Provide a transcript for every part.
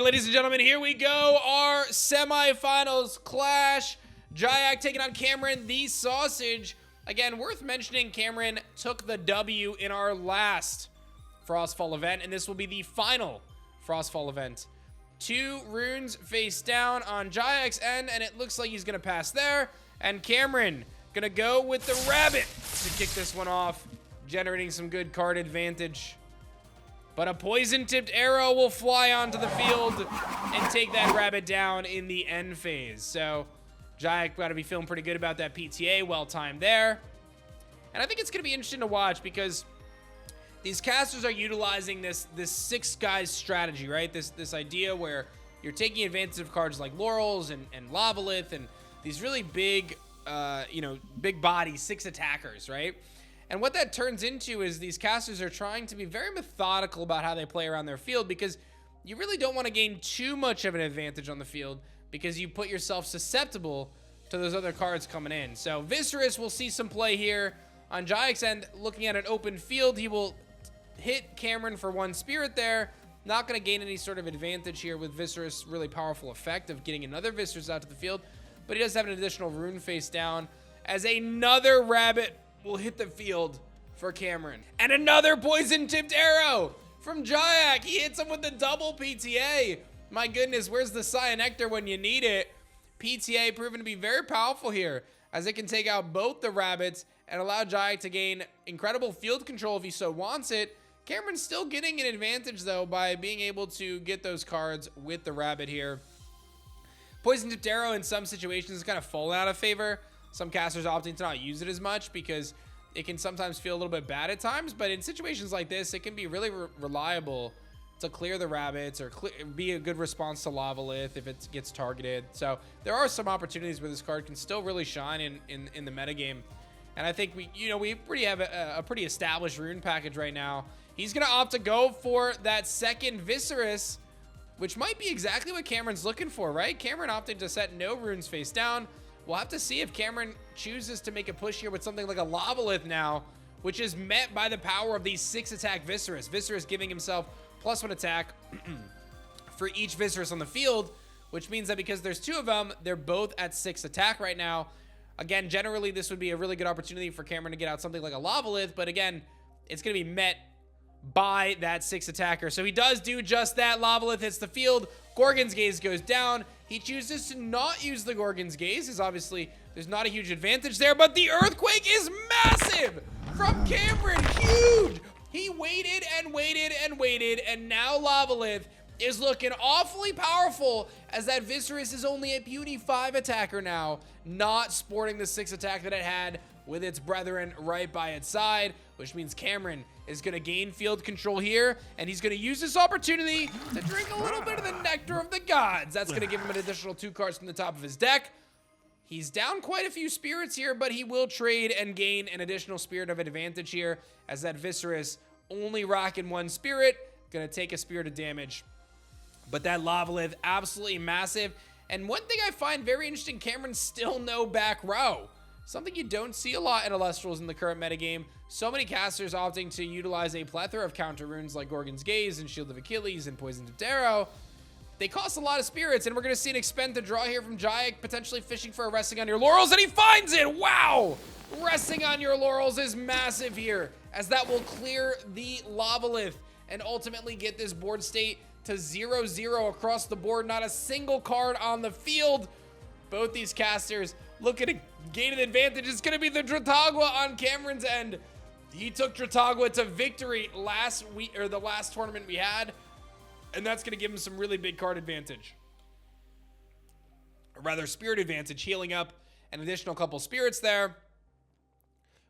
ladies and gentlemen, here we go. Our semifinals clash. Jayak taking on Cameron the Sausage. Again, worth mentioning, Cameron took the W in our last Frostfall event, and this will be the final Frostfall event. 2 runes face down on Jayak's end, and it looks like he's going to pass there. And Cameron going to go with the rabbit to kick this one off, generating some good card advantage. But a poison-tipped arrow will fly onto the field and take that rabbit down in the end phase. So Jayak got to be feeling pretty good about that PTA. Well-timed there. And I think it's going to be interesting to watch because these casters are utilizing this 6 guys strategy, right? This idea where you're taking advantage of cards like Laurels and Lavalith and these really big, big body 6 attackers, right? And what that turns into is these casters are trying to be very methodical about how they play around their field because you really don't want to gain too much of an advantage on the field because you put yourself susceptible to those other cards coming in. So Viserys will see some play here on Jayak's end. Looking at an open field, he will hit Cameron for 1 spirit there. Not going to gain any sort of advantage here with Viserys' really powerful effect of getting another Viserys out to the field. But he does have an additional rune face down as another rabbit will hit the field for Cameron. And another poison-tipped arrow from Jayak. He hits him with the double PTA. My goodness, where's the Cyanectar when you need it? PTA proven to be very powerful here as it can take out both the rabbits and allow Jayak to gain incredible field control if he so wants it. Cameron's still getting an advantage though by being able to get those cards with the rabbit here. Poison-tipped arrow in some situations is kind of fallen out of favor. Some casters opting to not use it as much because it can sometimes feel a little bit bad at times, but in situations like this, it can be really reliable to clear the rabbits or be a good response to Lavalith if it gets targeted. So there are some opportunities where this card can still really shine in the metagame. And I think we have a pretty established rune package right now. He's going to opt to go for that second Viserys, which might be exactly what Cameron's looking for, right? Cameron opted to set no runes face down. We'll have to see if Cameron chooses to make a push here with something like a Lavalith now, which is met by the power of these 6 attack Viserys. Viserys giving himself +1 attack for each Viserys on the field, which means that because there's 2 of them, they're both at 6 attack right now. Again, generally, this would be a really good opportunity for Cameron to get out something like a Lavalith, but again, it's going to be met by that 6 attacker. So he does do just that. Lavalith hits the field. Gorgon's Gaze goes down. He chooses to not use the Gorgon's Gaze, as obviously there's not a huge advantage there, but the Earthquake is massive from Cameron. Huge. He waited and waited and waited, and now Lavalith is looking awfully powerful as that Viserys is only a puny 5 attacker now, not sporting the 6 attack that it had with its brethren right by its side, which means Cameron is going to gain field control here, and he's going to use this opportunity to drink a little bit of the nectar of the gods. That's going to give him an additional 2 cards from the top of his deck. He's down quite a few spirits here, but he will trade and gain an additional spirit of advantage here as that Viserys only rocking 1 spirit, going to take a spirit of damage. But that Lavalith, absolutely massive. And one thing I find very interesting, Cameron's still no back row. Something you don't see a lot in Elestrals in the current metagame. So many casters opting to utilize a plethora of counter runes like Gorgon's Gaze and Shield of Achilles and Poison-tipped Arrow. They cost a lot of spirits, and we're going to see an expend to draw here from Jayak, potentially fishing for a Resting on Your Laurels, and he finds it! Wow! Resting on Your Laurels is massive here, as that will clear the Lavalith and ultimately get this board state to 0-0 across the board. Not a single card on the field. Both these casters looking to gain an advantage. It's going to be the Dratagua on Cameron's end. He took Dratagua to victory last week, or the last tournament we had, and that's going to give him some really big card advantage. Or rather, spirit advantage, healing up an additional couple spirits there.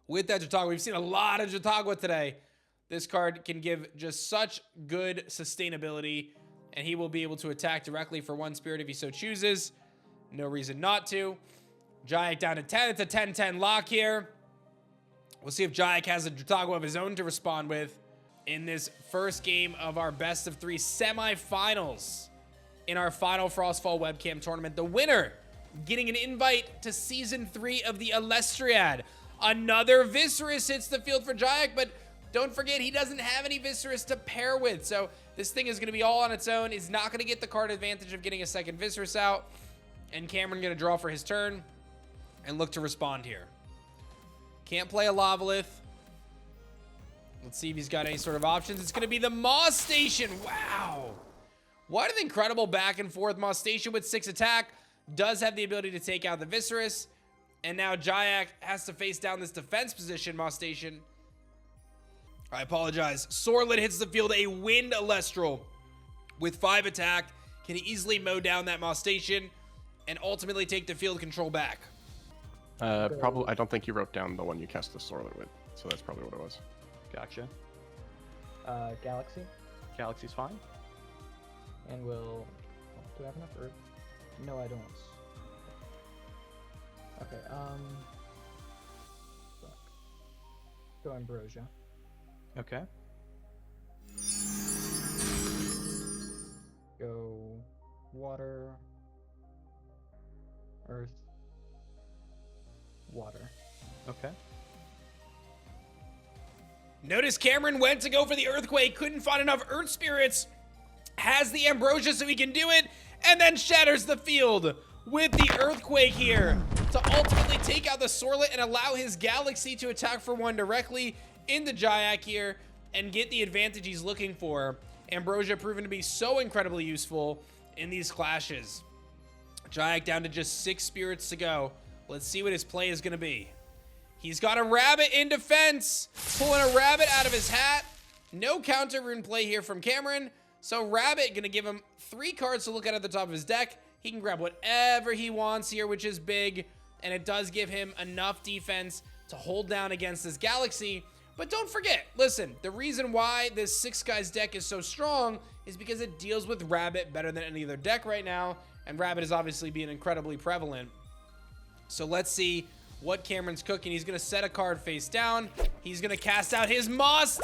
With that Dratagua, we've seen a lot of Dratagua today. This card can give just such good sustainability, and he will be able to attack directly for 1 spirit if he so chooses. No reason not to. Jayak down to 10. It's a 10-10 lock here. We'll see if Jayak has a Dratagua of his own to respond with in this first game of our best of 3 semifinals in our final Frostfall webcam tournament. The winner getting an invite to Season 3 of the Elestriad. Another Viserys hits the field for Jayak, but Don't forget, he doesn't have any Viscerus to pair with, so this thing is going to be all on its own. He's not going to get the card advantage of getting a second Viscerus out, and Cameron going to draw for his turn and look to respond here. Can't play a Lavalith. Let's see if he's got any sort of options. It's going to be the Moss Station. Wow. What an incredible back and forth. Moss Station with 6 attack does have the ability to take out the Viscerus. And now Jayak has to face down this defense position, Moss Station. I apologize. Sorlet hits the field, a Wind Elestral with 5 attack. Can easily mow down that Moss Station and ultimately take the field control back. Probably. I don't think you wrote down the one you cast the Sorlet with, so that's probably what it was. Gotcha. Galaxy. Galaxy's fine. And we'll... do I have enough Earth? No, I don't. Okay, fuck. Go Ambrosia. Okay. Go water, earth, water. Okay. Notice Cameron went to go for the Earthquake, couldn't find enough Earth Spirits, has the Ambrosia so he can do it, and then shatters the field with the Earthquake here to ultimately take out the Sorlet and allow his Galaxy to attack for 1 directly into Jayak here and get the advantage he's looking for. Ambrosia proven to be so incredibly useful in these clashes. Jayak down to just 6 spirits to go. Let's see what his play is going to be. He's got a Rabbit in defense, pulling a Rabbit out of his hat. No counter rune play here from Cameron. So Rabbit going to give him 3 cards to look at the top of his deck. He can grab whatever he wants here, which is big. And it does give him enough defense to hold down against this Galaxy. But don't forget, listen, the reason why this 6 guys deck is so strong is because it deals with Rabbit better than any other deck right now. And Rabbit is obviously being incredibly prevalent. So let's see what Cameron's cooking. He's going to set a card face down. He's going to cast out his Moss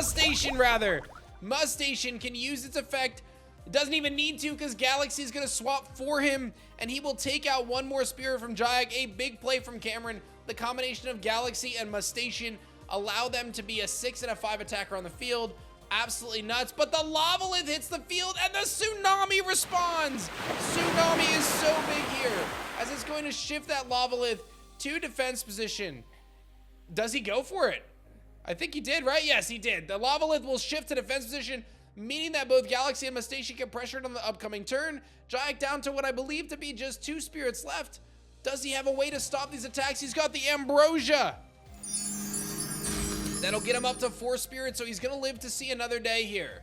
Station, rather. Moss Station can use its effect. It doesn't even need to because Galaxy is going to swap for him, and he will take out 1 more Spirit from Jayak. A big play from Cameron. The combination of Galaxy and Moss Station allow them to be a 6 and a 5 attacker on the field. Absolutely nuts. But the Lavalith hits the field, and the Tsunami responds. Tsunami is so big here, as it's going to shift that Lavalith to defense position. Does he go for it? I think he did, right? Yes, he did. The Lavalith will shift to defense position, meaning that both Galaxy and Moss Station get pressured on the upcoming turn. Jayak down to what I believe to be just 2 spirits left. Does he have a way to stop these attacks? He's got the Ambrosia. That'll get him up to 4 spirits, so he's going to live to see another day here.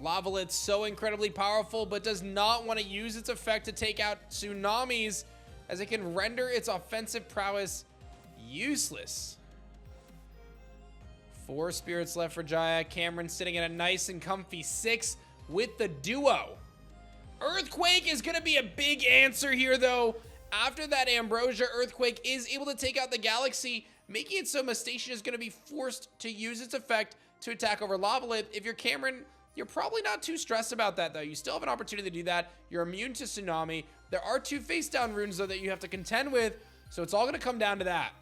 Lavalith's so incredibly powerful, but does not want to use its effect to take out Tsunamis, as it can render its offensive prowess useless. 4 spirits left for Jayak. Cameron sitting at a nice and comfy 6 with the duo. Earthquake is going to be a big answer here, though. After that Ambrosia, Earthquake is able to take out the Galaxy, making it so Moss Station is going to be forced to use its effect to attack over Lavalith. If you're Cameron, you're probably not too stressed about that, though. You still have an opportunity to do that. You're immune to Tsunami. There are 2 face down runes, though, that you have to contend with, so it's all going to come down to that.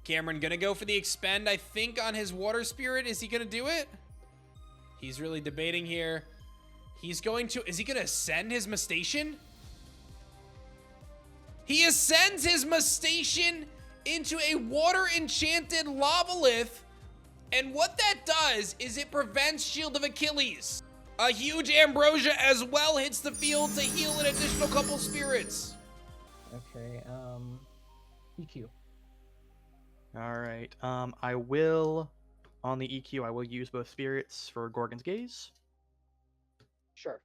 Cameron going to go for the expend, I think, on his Water Spirit. Is he going to do it? He's really debating here. He's going to... Is he going to ascend his Moss Station? He ascends his Moss Station into a water-enchanted Lavalith. And what that does is it prevents Shield of Achilles. A huge Ambrosia as well hits the field to heal an additional couple spirits. Okay, EQ. All right. I will, on the EQ, I will use both spirits for Gorgon's Gaze. Sure.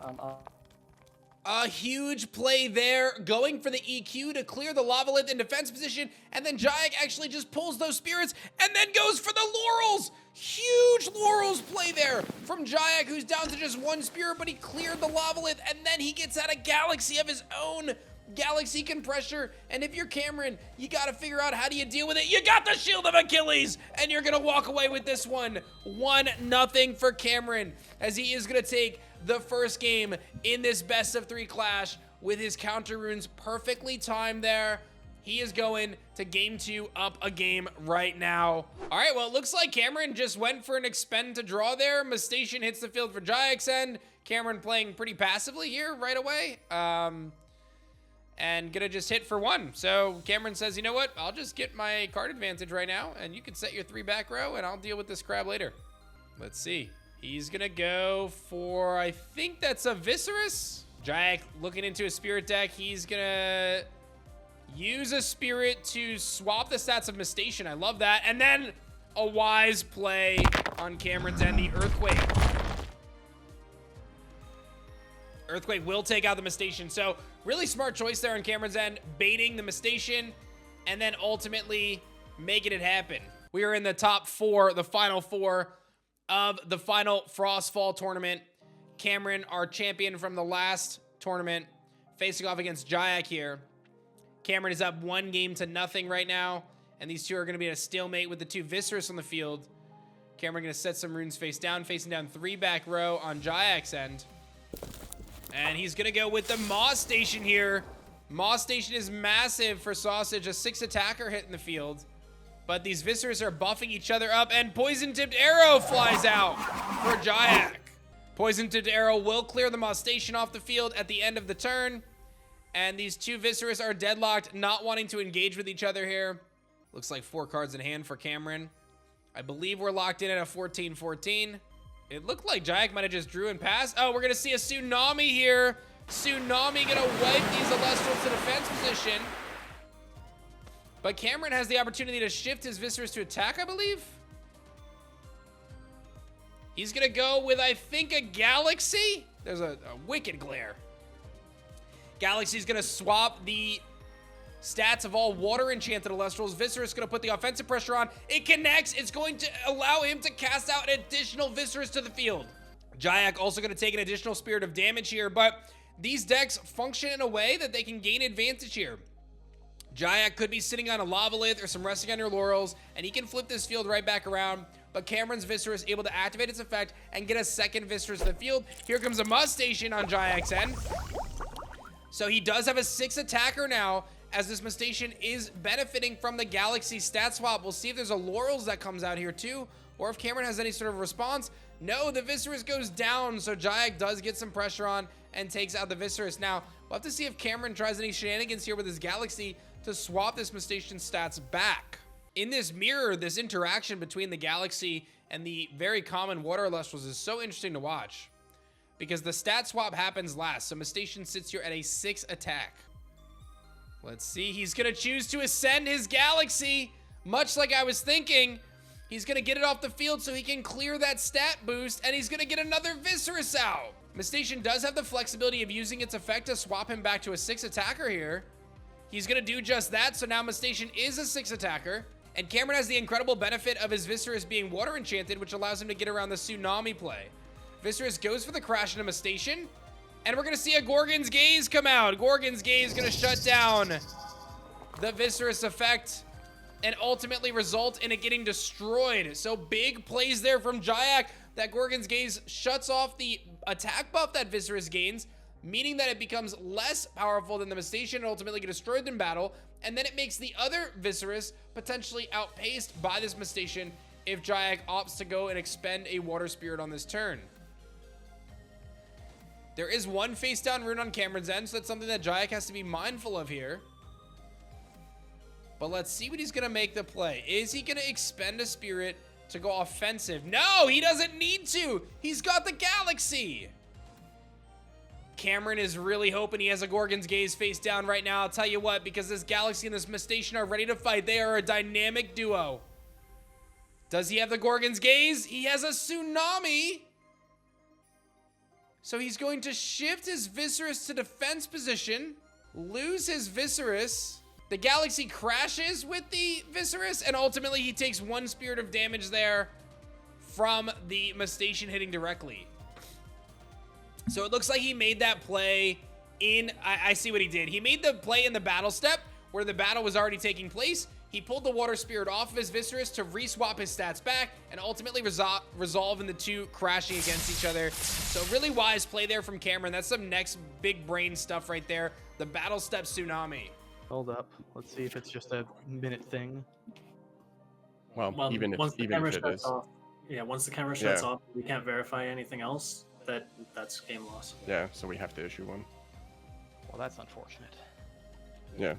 Okay. A huge play there, going for the EQ to clear the Lavalith in defense position, and then Jayak actually just pulls those spirits and then goes for the Laurels. Huge Laurels play there from Jayak, who's down to just 1 spirit, but he cleared the Lavalith, and then he gets out a Galaxy of his own. Galaxy can pressure, and if you're Cameron, you gotta figure out how do you deal with it. You got the Shield of Achilles, and you're gonna walk away with this one. 1-0 for Cameron, as he is gonna take the first game in this best of 3 clash with his counter runes perfectly timed there. He is going to game 2 up a game right now. All right, well, it looks like Cameron just went for an expend to draw there. Mustation hits the field for Jayak's end. Cameron playing pretty passively here right away. And gonna just hit for 1. So Cameron says, you know what? I'll just get my card advantage right now, and you can set your 3 back row, and I'll deal with this crab later. Let's see. He's gonna go for, I think that's a Viscerus. Jayak looking into a spirit deck. He's gonna use a spirit to swap the stats of Mustation. I love that. And then a wise play on Cameron's end, the Earthquake. Earthquake will take out the Mustation. So really smart choice there on Cameron's end, baiting the Mustation and then ultimately making it happen. We are in the top 4, the final 4 of the final Frostfall tournament. Cameron, our champion from the last tournament, facing off against Jayak here. Cameron is up 1-0 right now, and these two are going to be at a stalemate with the 2 Viscerus on the field. Cameron going to set some runes face down, facing down 3 back row on Jayak's end. And he's going to go with the Moss Station here. Moss Station is massive for Sausage, a 6 attacker hit in the field. But these Viscerus are buffing each other up, and Poison Tipped Arrow flies out for Jayak. Poison Tipped Arrow will clear the Moss Station off the field at the end of the turn. And these 2 Viscerus are deadlocked, not wanting to engage with each other here. Looks like 4 cards in hand for Cameron. I believe we're locked in at a 14-14. It looked like Jayak might have just drew and passed. Oh, we're going to see a Tsunami here. Tsunami going to wipe these Elestrals to defense position. But Cameron has the opportunity to shift his Viscerus to attack, I believe. He's going to go with, I think, a Galaxy. There's a wicked glare. Galaxy's going to swap the stats of all water enchanted Elestrals. Viscerus going to put the offensive pressure on. It connects. It's going to allow him to cast out an additional Viscerus to the field. Jayak also going to take an additional Spirit of Damage here, but these decks function in a way that they can gain advantage here. Jayak could be sitting on a Lavalith or some Resting on Your Laurels, and he can flip this field right back around, but Cameron's Viscerus able to activate its effect and get a second Viscerus to the field. Here comes a Must Station on Jayak's end. So he does have a 6 attacker now, as this Mustation is benefiting from the Galaxy stat swap. We'll see if there's a Laurels that comes out here too, or if Cameron has any sort of response. No, the Viscerus goes down, so Jayak does get some pressure on and takes out the Viscerus. Now, we'll have to see if Cameron tries any shenanigans here with his Galaxy to swap this Mustation stats back. In this mirror, this interaction between the Galaxy and the very common Water Elestrals is so interesting to watch, because the stat swap happens last, so Mustation sits here at a 6 attack. Let's see, he's gonna choose to ascend his Galaxy, much like I was thinking. He's gonna get it off the field so he can clear that stat boost, and he's gonna get another Viscerus out. Mustation does have the flexibility of using its effect to swap him back to a 6 attacker here. He's gonna do just that, so now Mustation is a 6 attacker, and Cameron has the incredible benefit of his Viscerus being water enchanted, which allows him to get around the Tsunami play. Viscerus goes for the crash into Mustation, and we're gonna see a Gorgon's Gaze come out. Gorgon's Gaze gonna shut down the Viscerus effect and ultimately result in it getting destroyed. So big plays there from Jayak. That Gorgon's Gaze shuts off the attack buff that Viscerus gains, meaning that it becomes less powerful than the Mustation and ultimately get destroyed in battle. And then it makes the other Viscerus potentially outpaced by this Mustation if Jayak opts to go and expend a Water Spirit on this turn. There is 1 face down rune on Cameron's end, so that's something that Jayak has to be mindful of here. But let's see what he's gonna make the play. Is he gonna expend a spirit to go offensive? No, he doesn't need to. He's got the Galaxy. Cameron is really hoping he has a Gorgon's Gaze face down right now. I'll tell you what, because this Galaxy and this Mustation are ready to fight. They are a dynamic duo. Does he have the Gorgon's Gaze? He has a Tsunami. So he's going to shift his Viscerus to defense position, lose his Viscerus. The Galaxy crashes with the Viscerus, and ultimately he takes 1 Spirit of Damage there from the Mustation hitting directly. So it looks like he made that play in, I see what he did. He made the play in the battle step where the battle was already taking place. He pulled the Water Spirit off of his Viscerus to re-swap his stats back and ultimately resolve in the two crashing against each other. So really wise play there from Cameron. That's some next big brain stuff right there. The Battle Step Tsunami. Hold up. Let's see if it's just a minute thing. Well, even if it is. Off, yeah, once the camera shuts off, we can't verify anything else. That's game loss. Yeah, so we have to issue one. Well, that's unfortunate. Yeah.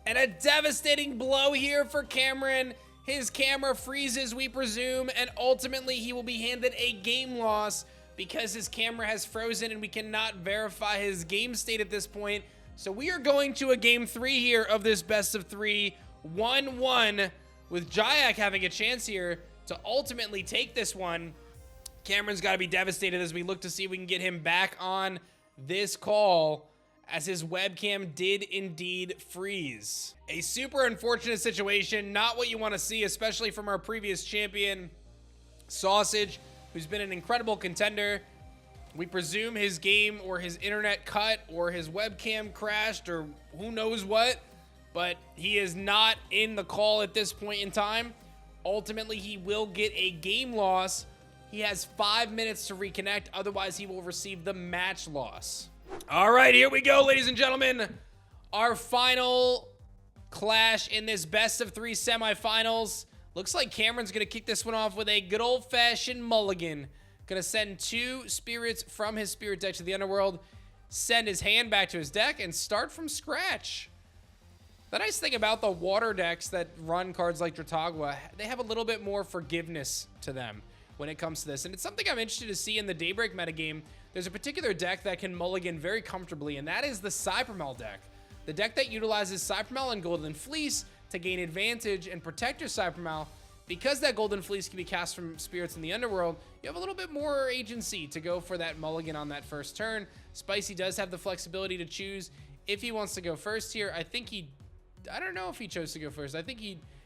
And a devastating blow here for Cameron. His camera freezes, we presume, and ultimately he will be handed a game loss because his camera has frozen and we cannot verify his game state at this point. So we are going to a game 3 here of this best of 3, 1-1, with Jayak having a chance here to ultimately take this one. Cameron's got to be devastated as we look to see if we can get him back on this call, as his webcam did indeed freeze. A super unfortunate situation, not what you want to see, especially from our previous champion, Sausage, who's been an incredible contender. We presume his game or his internet cut or his webcam crashed or who knows what, but he is not in the call at this point in time. Ultimately, he will get a game loss. He has 5 minutes to reconnect, otherwise he will receive the match loss. All right, here we go, ladies and gentlemen. Our final clash in this best of 3 semifinals. Looks like Cameron's going to kick this one off with a good old-fashioned mulligan. Going to send 2 spirits from his spirit deck to the underworld, send his hand back to his deck, and start from scratch. The nice thing about the water decks that run cards like Dratagua, they have a little bit more forgiveness to them when it comes to this. And it's something I'm interested to see in the Daybreak metagame. There's a particular deck that can mulligan very comfortably, and that is the Cybermel deck. The deck that utilizes Cybermel and Golden Fleece to gain advantage and protect your Cybermel. Because that Golden Fleece can be cast from spirits in the underworld, you have a little bit more agency to go for that mulligan on that first turn. Spicy does have the flexibility to choose if he wants to go first here. I don't know if he chose to go first. I think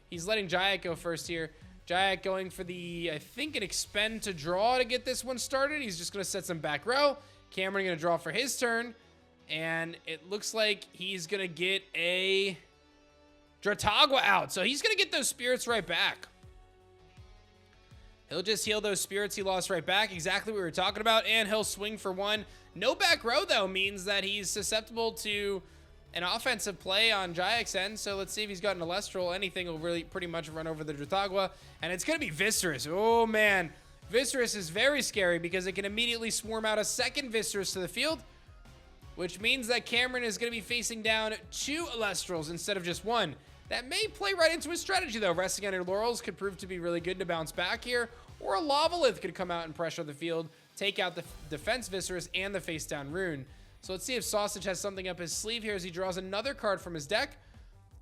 he's letting Jayak go first here. Jayak going for the, I think, an expend to draw to get this one started. He's just going to set some back row. Cameron going to draw for his turn. And it looks like he's going to get a Dratagua out. So he's going to get those spirits right back. He'll just heal those spirits he lost right back. Exactly what we were talking about. And he'll swing for 1. No back row, though, means that he's susceptible to an offensive play on Jayak's end. So let's see if he's got an Elestral. Anything will really pretty much run over the Dratagua. And it's going to be Viscerus. Oh, man. Viscerus is very scary because it can immediately swarm out a second Viscerus to the field, which means that Cameron is going to be facing down 2 Elestrals instead of just 1. That may play right into his strategy, though. Resting on your laurels could prove to be really good to bounce back here. Or a Lavalith could come out and pressure the field, take out the defense Viscerus and the face down rune. So let's see if Sausage has something up his sleeve here as he draws another card from his deck,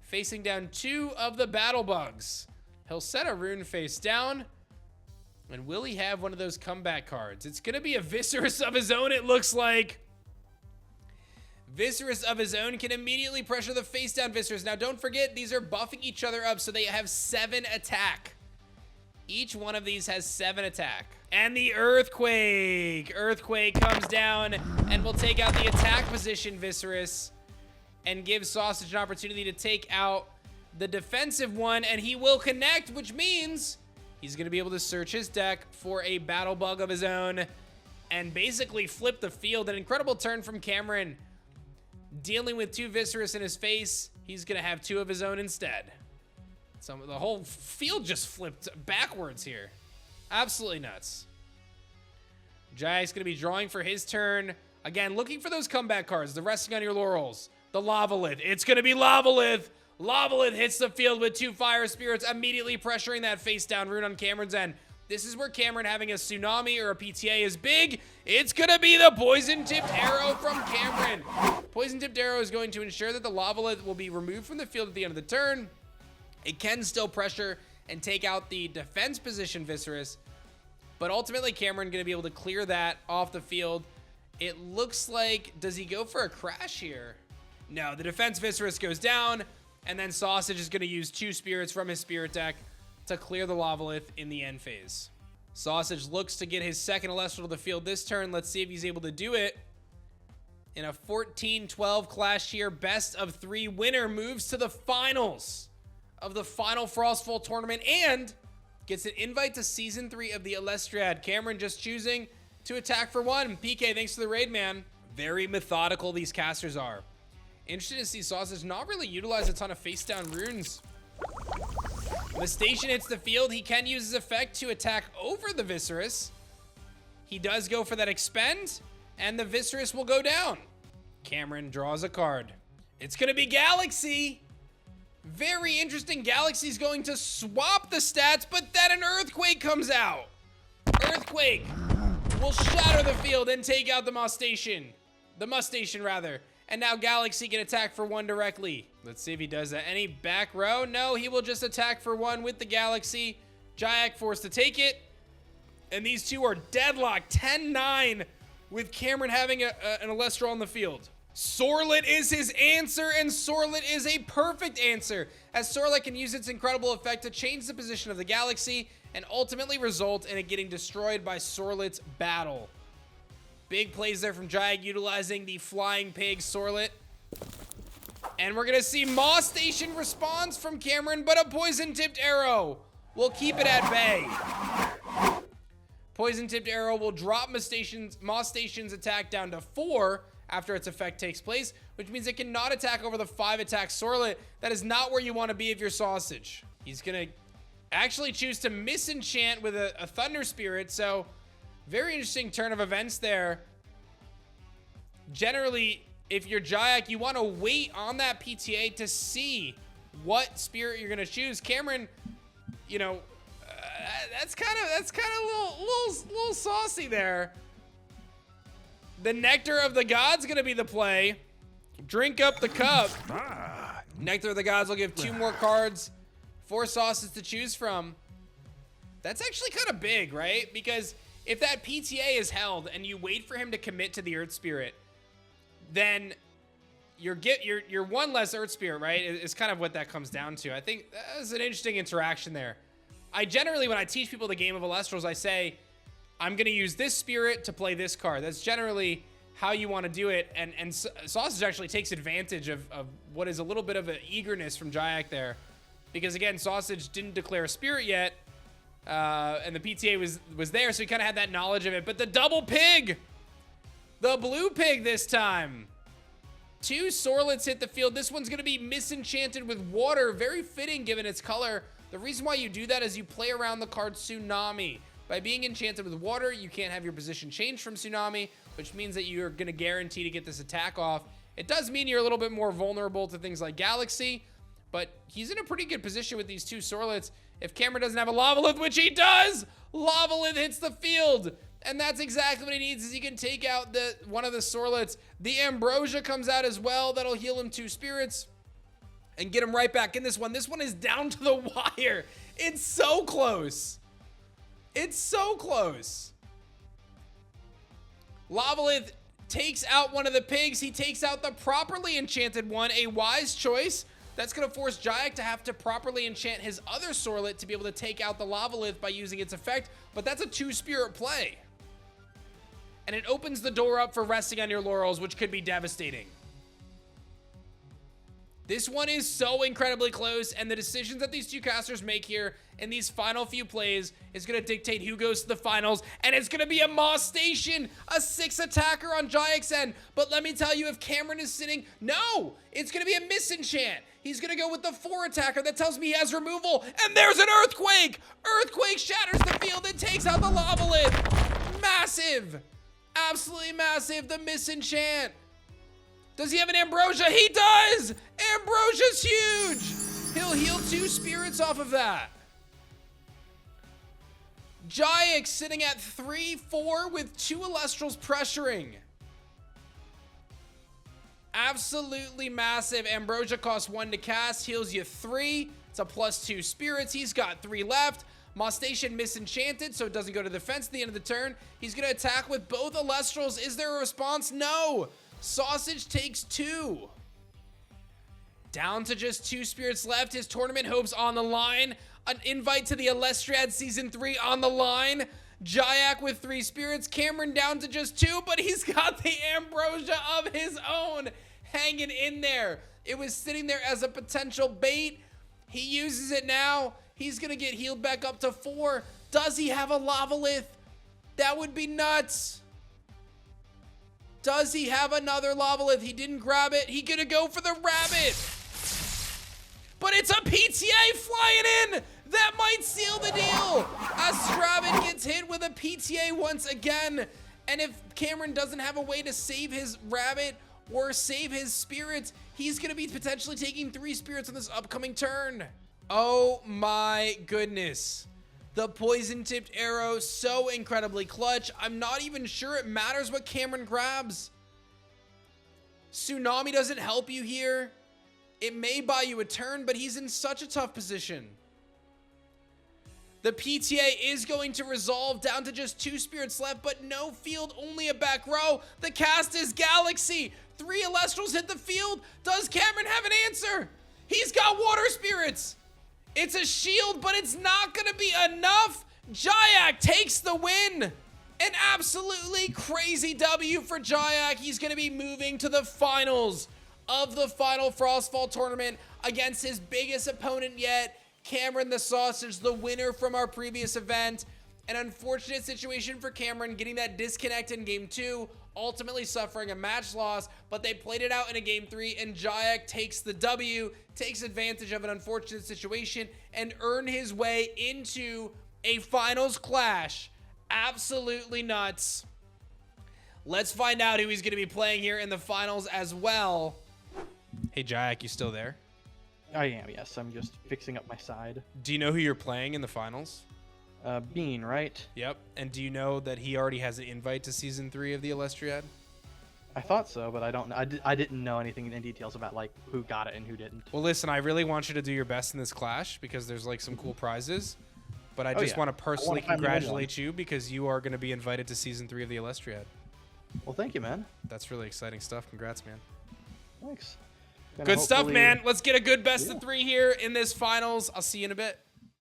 facing down 2 of the Battle Bugs. He'll set a rune face down, and will he have one of those comeback cards? It's going to be a Viscerus of his own, it looks like. Viscerus of his own can immediately pressure the face down Viscerus. Now don't forget, these are buffing each other up, so they have 7 attack. Each one of these has 7 attack. And the Earthquake. Earthquake comes down and will take out the attack position Viscerus and give Sausage an opportunity to take out the defensive one, and he will connect, which means he's going to be able to search his deck for a Battle Bug of his own and basically flip the field. An incredible turn from Cameron. Dealing with 2 Viscerus in his face, he's going to have 2 of his own instead. So the whole field just flipped backwards here. Absolutely nuts. Jayak's going to be drawing for his turn. Again, looking for those comeback cards. The Resting on Your Laurels. The Lavalith. It's going to be Lavalith. Lavalith hits the field with 2 Fire Spirits, immediately pressuring that face down rune on Cameron's end. This is where Cameron having a Tsunami or a PTA is big. It's going to be the Poison Tipped Arrow from Cameron. Poison Tipped Arrow is going to ensure that the Lavalith will be removed from the field at the end of the turn. It can still pressure and take out the defense position Viscerus, but ultimately Cameron going to be able to clear that off the field. It looks like, does he go for a crash here? No, the defense Viscerus goes down, and then Sausage is going to use 2 spirits from his spirit deck to clear the Lavalith in the end phase. Sausage looks to get his second Elestral to the field this turn. Let's see if he's able to do it. in a 14-12 clash here. Best of 3 winner moves to the finals of the final Frostfall tournament and gets an invite to Season 3 of the Elestrals. Cameron just choosing to attack for 1. PK, thanks for the raid, man. Very methodical these casters are. Interesting to see Sausage not really utilize a ton of face down runes. When the station hits the field, he can use his effect to attack over the Viscerus. He does go for that expend, and the Viscerus will go down. Cameron draws a card. It's gonna be Galaxy. Very interesting. Galaxy's going to swap the stats, but then an Earthquake comes out. Earthquake will shatter the field and take out the Mustache. The Mustache, rather. And now Galaxy can attack for 1 directly. Let's see if he does that. Any back row? No, he will just attack for 1 with the Galaxy. Jayak forced to take it. And these two are deadlocked. 10-9 with Cameron having an Elestral on the field. Sorlet is his answer, and Sorlet is a perfect answer, as Sorlet can use its incredible effect to change the position of the Galaxy and ultimately result in it getting destroyed by Sorlet's battle. Big plays there from Jayak utilizing the Flying Pig Sorlet. And we're going to see Moss Station response from Cameron, but a Poison-Tipped Arrow will keep it at bay. Poison-Tipped Arrow will drop Moss Station's attack down to 4 after its effect takes place, which means it cannot attack over the 5-attack Sorlet. That is not where you want to be if you're Sausage. He's going to actually choose to misenchant with a Thunder Spirit, so very interesting turn of events there. Generally, if you're Jayak, you want to wait on that PTA to see what spirit you're going to choose. Cameron, you know, that's kind of a little saucy there. The Nectar of the Gods going to be the play. Drink up the cup. Nectar of the Gods will give 2 more cards for Sauces to choose from. That's actually kind of big, right? Because if that PTA is held and you wait for him to commit to the Earth Spirit, then you're 1 less Earth Spirit, right? Is kind of what that comes down to. I think that's an interesting interaction there. I generally, when I teach people the game of Elestrals, I say, I'm going to use this spirit to play this card. That's generally how you want to do it. And Sausage actually takes advantage of what is a little bit of an eagerness from Jayak there. Because again, Sausage didn't declare a spirit yet. And the PTA was there, so he kind of had that knowledge of it. But the double pig! The blue pig this time. 2 Sorlets hit the field. This one's going to be misenchanted with water. Very fitting given its color. The reason why you do that is you play around the card Tsunami. By being enchanted with water, you can't have your position changed from Tsunami, which means that you're going to guarantee to get this attack off. It does mean you're a little bit more vulnerable to things like Galaxy, but he's in a pretty good position with these 2 Sorlets. If Cameron doesn't have a Lavalith, which he does, Lavalith hits the field. And that's exactly what he needs, is he can take out one of the Sorlets. The Ambrosia comes out as well. That'll heal him 2 spirits and get him right back in this one. This one is down to the wire. It's so close. It's so close. Lavalith takes out one of the pigs. He takes out the properly enchanted one. A wise choice. That's going to force Jayak to have to properly enchant his other Sorlet to be able to take out the Lavalith by using its effect. But that's a 2-spirit play. And it opens the door up for resting on your laurels, which could be devastating. This one is so incredibly close, and the decisions that these 2 casters make here in these final few plays is going to dictate who goes to the finals, and it's going to be a Moss Station, a 6 attacker on Jayak's end. But let me tell you, if Cameron is sitting, no, it's going to be a misenchant. He's going to go with the 4 attacker. That tells me he has removal, and there's an Earthquake. Earthquake shatters the field and takes out the Lavalith. Massive, absolutely massive, the misenchant. Does he have an Ambrosia? He does! Ambrosia's huge! He'll heal 2 spirits off of that. Jayak sitting at 3-4 with 2 Elestrals pressuring. Absolutely massive. Ambrosia costs 1 to cast, heals you 3. It's a +2 spirits. He's got 3 left. Moss Station misenchanted, so it doesn't go to defense at the end of the turn. He's going to attack with both Elestrals. Is there a response? No! Sausage takes 2. Down to just 2 spirits left. His tournament hopes on the line. An invite to the Elestrals Season 3 on the line. Jayak with 3 spirits, Cameron down to just 2, but he's got the ambrosia of his own hanging in there. It was sitting there as a potential bait. He uses it now. He's gonna get healed back up to 4. Does he have a Lavalith? That would be nuts. Does he have another Lavalith? He didn't grab it. He gonna go for the rabbit. But it's a PTA flying in. That might seal the deal. Astravid gets hit with a PTA once again. And if Cameron doesn't have a way to save his rabbit or save his spirits, he's gonna be potentially taking 3 spirits on this upcoming turn. Oh my goodness. The poison-tipped arrow, so incredibly clutch. I'm not even sure it matters what Cameron grabs. Tsunami doesn't help you here. It may buy you a turn, but he's in such a tough position. The PTA is going to resolve down to just 2 spirits left, but no field, only a back row. The cast is Galaxy. 3 Elestrals hit the field. Does Cameron have an answer? He's got water spirits. It's a shield, but it's not going to be enough. Jayak takes the win. An absolutely crazy W for Jayak. He's going to be moving to the finals of the final Frostfall tournament against his biggest opponent yet, Cameron the Sausage, the winner from our previous event. An unfortunate situation for Cameron, getting that disconnect in game 2, ultimately suffering a match loss, but they played it out in a game 3, and Jayak takes the W, takes advantage of an unfortunate situation, and earned his way into a finals clash. Absolutely nuts. Let's find out who he's going to be playing here in the finals as well. Hey, Jayak, you still there? I am, yes. I'm just fixing up my side. Do you know who you're playing in the finals? Bean, right? Yep. And do you know that he already has an invite to season 3 of the Elestriad? I thought so, but I don't know. I didn't know anything in details about like who got it and who didn't. Well, listen, I really want you to do your best in this clash because there's like some cool prizes. But I just want to personally congratulate you because you are going to be invited to season 3 of the Elestriad. Well, thank you, man. That's really exciting stuff. Congrats, man. Thanks. Good stuff, man. Let's get a good best of 3 here in this finals. I'll see you in a bit.